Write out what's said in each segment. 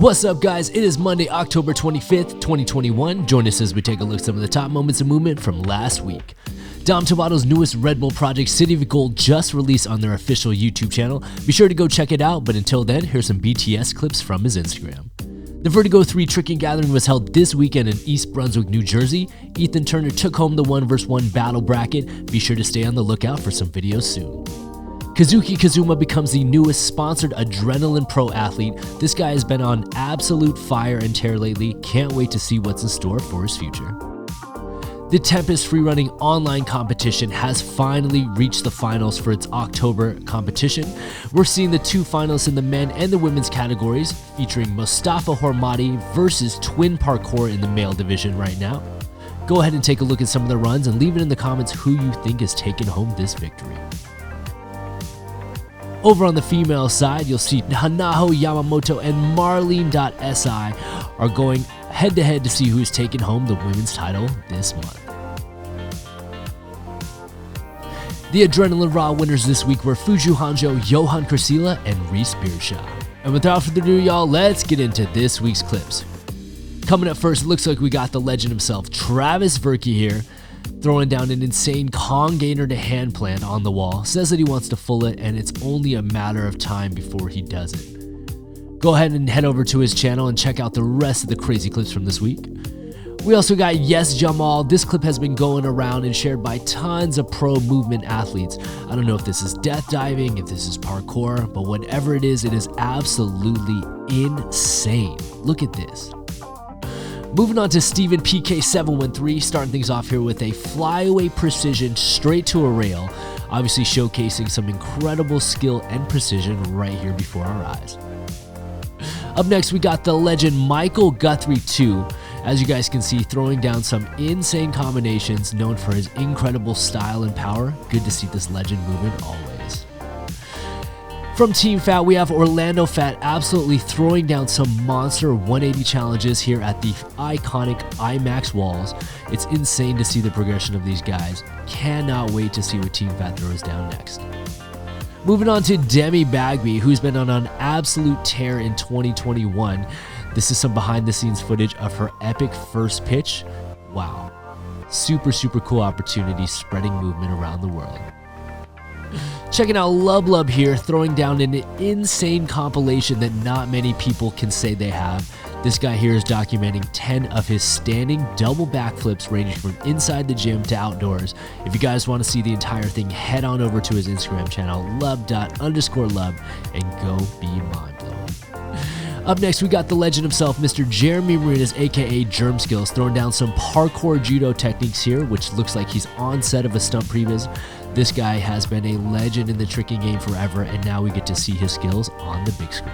What's up, guys? It is Monday, October 25th, 2021. Join us as we take a look at some of the top moments of movement from last week. Dom Tovato's newest Red Bull project, City of Gold, just released on their official YouTube channel. Be sure to go check it out, but until then, here's some BTS clips from his Instagram. The Vertigo 3 Tricking Gathering was held this weekend in East Brunswick, New Jersey. Ethan Turner took home the 1vs1 battle bracket. Be sure to stay on the lookout for some videos soon. Kazuki Kazuma becomes the newest sponsored Adrenaline Pro athlete. This guy has been on absolute fire and tear lately. Can't wait to see what's in store for his future. The Tempest Freerunning online competition has finally reached the finals for its October competition. We're seeing the two finalists in the men and the women's categories, featuring Mustafa Hormati versus Twin Parkour in the male division right now. Go ahead and take a look at some of the runs and leave it in the comments who you think is taking home this victory. Over on the female side, you'll see Hanaho Yamamoto and Marlene.si are going head-to-head to see who's taking home the women's title this month. The Adrenaline Raw winners this week were Fuju Hanjo, Johan Krasila, and Reese Beershaw. And without further ado, y'all, let's get into this week's clips. Coming up first, looks like we got the legend himself, Travis Verke here, throwing down an insane Kong gainer to hand plant on the wall. Says that he wants to full it, and it's only a matter of time before he does it. Go ahead and head over to his channel and check out the rest of the crazy clips from this week. We also got Yes Jamal. This clip has been going around and shared by tons of pro movement athletes. I don't know if this is death diving, if this is parkour, but whatever it is absolutely insane. Look at this. Moving on to Steven PK713, starting things off here with a flyaway precision straight to a rail, obviously showcasing some incredible skill and precision right here before our eyes. Up next, we got the legend Michael Guthrie 2. As you guys can see, throwing down some insane combinations, known for his incredible style and power. Good to see this legend moving always. From Team Fat, we have Orlando Fat absolutely throwing down some monster 180 challenges here at the iconic IMAX walls. It's insane to see the progression of these guys. Cannot wait to see what Team Fat throws down next. Moving on to Demi Bagby, who's been on an absolute tear in 2021. This is some behind the scenes footage of her epic first pitch. Wow. Super cool opportunity, spreading movement around the world. Checking out Lub here, throwing down an insane compilation that not many people can say they have. This guy here is documenting 10 of his standing double backflips ranging from inside the gym to outdoors. If you guys want to see the entire thing, head on over to his Instagram channel, lub._lub, and go be mind-blowing. Up next, we got the legend himself, Mr. Jeremy Marinas, aka Germ Skills, throwing down some parkour judo techniques here, which looks like he's on set of a stunt previs. This guy has been a legend in the tricking game forever, and now we get to see his skills on the big screen.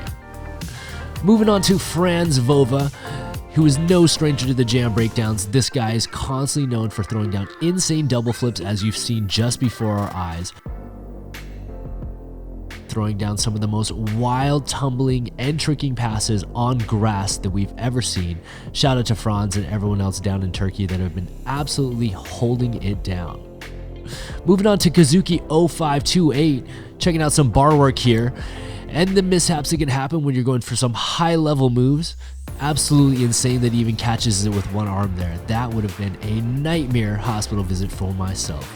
Moving on to Franz Vova, who is no stranger to the jam breakdowns. This guy is constantly known for throwing down insane double flips, as you've seen just before our eyes. Throwing down some of the most wild tumbling and tricking passes on grass that we've ever seen. Shout out to Franz and everyone else down in Turkey that have been absolutely holding it down. Moving on to Kazuki 0528, checking out some bar work here and the mishaps that can happen when you're going for some high level moves. Absolutely insane that he even catches it with one arm there. That would have been a nightmare hospital visit for myself.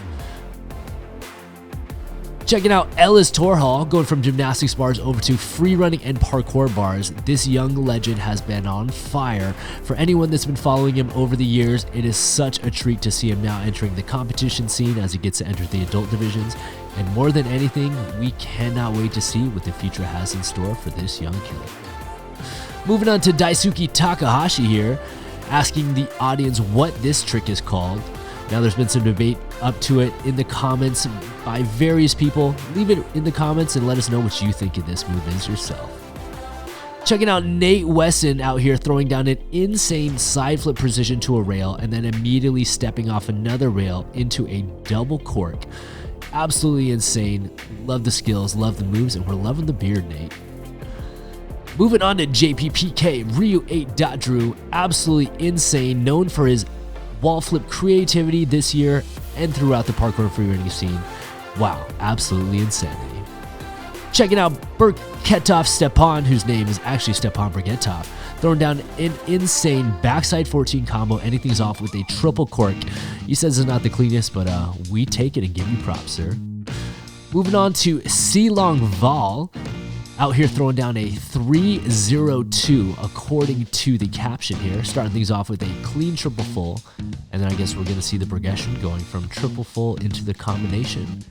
Checking out Ellis Torhall, going from gymnastics bars over to free running and parkour bars. This young legend has been on fire. For anyone that's been following him over the years, it is such a treat to see him now entering the competition scene as he gets to enter the adult divisions. And more than anything, we cannot wait to see what the future has in store for this young killer. Moving on to Daisuke Takahashi here, asking the audience what this trick is called. Now, there's been some debate up to it in the comments by various people. Leave it in the comments and let us know what you think of this move is yourself. Checking out Nate Wesson out here throwing down an insane side flip precision to a rail and then immediately stepping off another rail into a double cork. Absolutely insane. Love the skills, love the moves, and we're loving the beard, Nate. Moving on to JPPK, Ryu8.Drew, absolutely insane, known for his wall flip creativity this year and throughout the parkour and freerunning scene. Wow, absolutely insanity. Checking out Berketov Stepan, whose name is actually Stepan Berketov, throwing down an insane backside 14 combo, ending things off with a triple cork. He says it's not the cleanest, but we take it and give you props, sir. Moving on to Silong Val, out here throwing down a 302 according to the caption here, starting things off with a clean triple full, and then I guess we're going to see the progression going from triple full into the combination.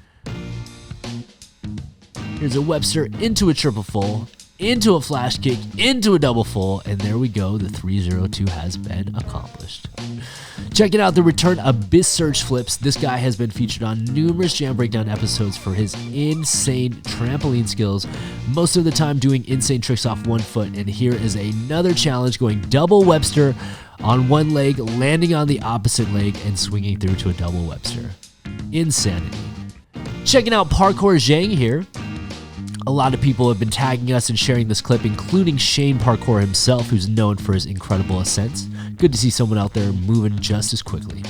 Here's a Webster into a triple full, into a flash kick, into a double full, and there we go, the 302 has been accomplished. Checking out the return Abyss Surge flips. This guy has been featured on numerous Jam Breakdown episodes for his insane trampoline skills, most of the time doing insane tricks off one foot, and here is another challenge going double Webster on one leg, landing on the opposite leg, and swinging through to a double Webster. Insanity. Checking out Parkour Zhang here. A lot of people have been tagging us and sharing this clip, including Shane Parkour himself, who's known for his incredible ascents. Good to see someone out there moving just as quickly.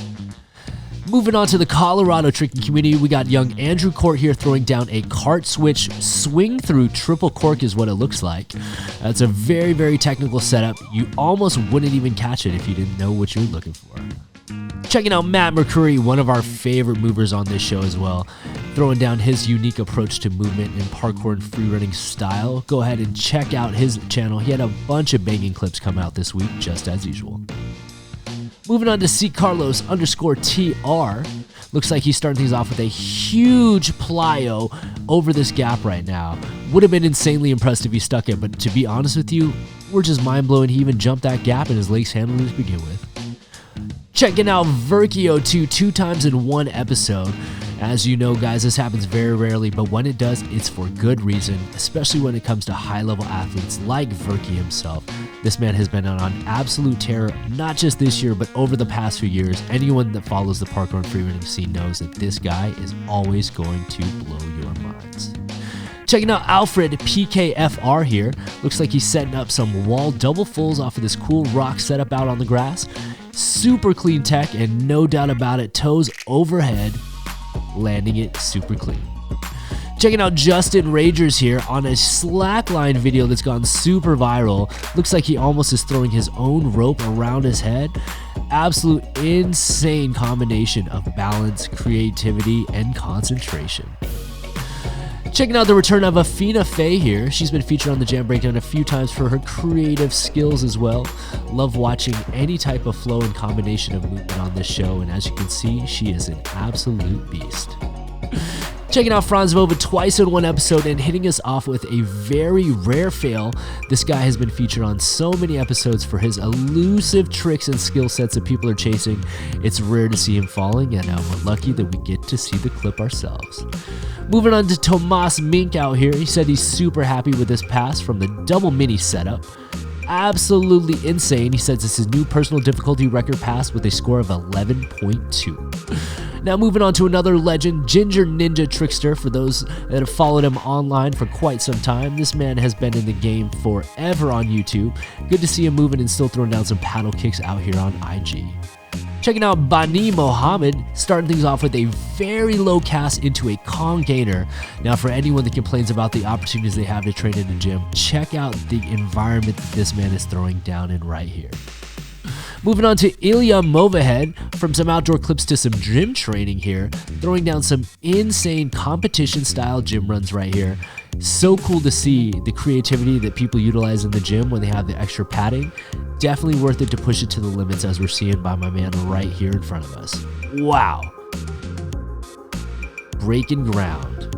Moving on to the Colorado tricking community, we got young Andrew Court here throwing down a cart switch swing through triple cork is what it looks like. That's a very, very technical setup. You almost wouldn't even catch it if you didn't know what you were looking for. Checking out Matt McCurry, one of our favorite movers on this show as well, throwing down his unique approach to movement and parkour and free running style. Go ahead and check out his channel. He had a bunch of banging clips come out this week, just as usual. Moving on to CCarlos_TR. Looks like he's starting things off with a huge plyo over this gap right now. Would have been insanely impressed if he stuck it, but to be honest with you, we're just mind-blowing he even jumped that gap and his legs handled it to begin with. Checking out Vertigo 2 times in one episode. As you know, guys, this happens very rarely, but when it does, it's for good reason, especially when it comes to high-level athletes like Verky himself. This man has been on absolute terror, not just this year, but over the past few years. Anyone that follows the parkour and freerunning scene knows that this guy is always going to blow your minds. Checking out Alfred PKFR here. Looks like he's setting up some wall double fulls off of this cool rock setup out on the grass. Super clean tech, and no doubt about it, toes overhead, landing it super clean. Checking out Justin Ragers here on a slackline video that's gone super viral. Looks like he almost is throwing his own rope around his head. Absolute insane combination of balance, creativity, and concentration. Checking out the return of Afina Faye here. She's been featured on the Jam Breakdown a few times for her creative skills as well. Love watching any type of flow and combination of movement on this show, and as you can see, she is an absolute beast. Checking out Franz Vova twice in one episode and hitting us off with a very rare fail. This guy has been featured on so many episodes for his elusive tricks and skill sets that people are chasing. It's rare to see him falling, and we're lucky that we get to see the clip ourselves. Moving on to Tomas Mink out here. He said he's super happy with this pass from the double mini setup. Absolutely insane. He says it's his new personal difficulty record pass with a score of 11.2. Now moving on to another legend, Ginger Ninja Trickster. For those that have followed him online for quite some time, this man has been in the game forever on YouTube. Good to see him moving and still throwing down some paddle kicks out here on IG. Checking out Bani Mohammed, starting things off with a very low cast into a Kong gainer. Now for anyone that complains about the opportunities they have to train in the gym, check out the environment that this man is throwing down in right here. Moving on to Ilya Movahead, from some outdoor clips to some gym training here, throwing down some insane competition style gym runs right here. So cool to see the creativity that people utilize in the gym when they have the extra padding. Definitely worth it to push it to the limits, as we're seeing by my man right here in front of us. Wow. Breaking ground.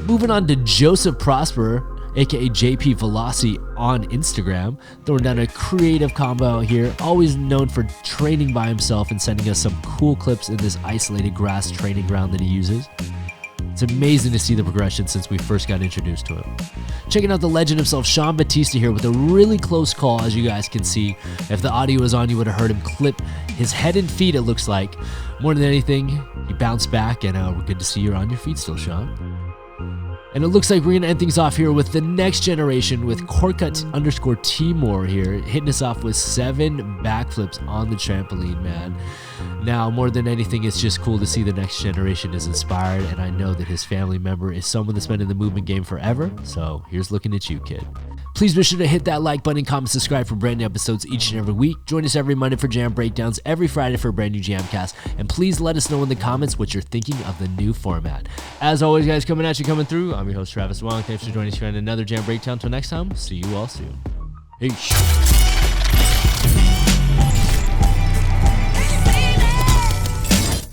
Moving on to Joseph Prosper, aka JP Velocity on Instagram, throwing down a creative combo out here, always known for training by himself and sending us some cool clips in this isolated grass training ground that he uses. It's amazing to see the progression since we first got introduced to him. Checking out the legend himself, Sean Batista here, with a really close call, as you guys can see. If the audio was on, you would have heard him clip his head and feet, it looks like. More than anything, he bounced back, and we're good to see you're on your feet still, Sean. And it looks like we're going to end things off here with the next generation with Corcut_Timor here, hitting us off with 7 backflips on the trampoline, man. Now, more than anything, it's just cool to see the next generation is inspired, and I know that his family member is someone that's been in the movement game forever, so here's looking at you, kid. Please be sure to hit that like button, comment, subscribe for brand new episodes each and every week. Join us every Monday for Jam Breakdowns, every Friday for a brand new Jamcast, and please let us know in the comments what you're thinking of the new format. As always, guys, coming at you, coming through, I'm your host, Travis Wong. Thanks for joining us here on another Jam Breakdown. Until next time, see you all soon. Peace.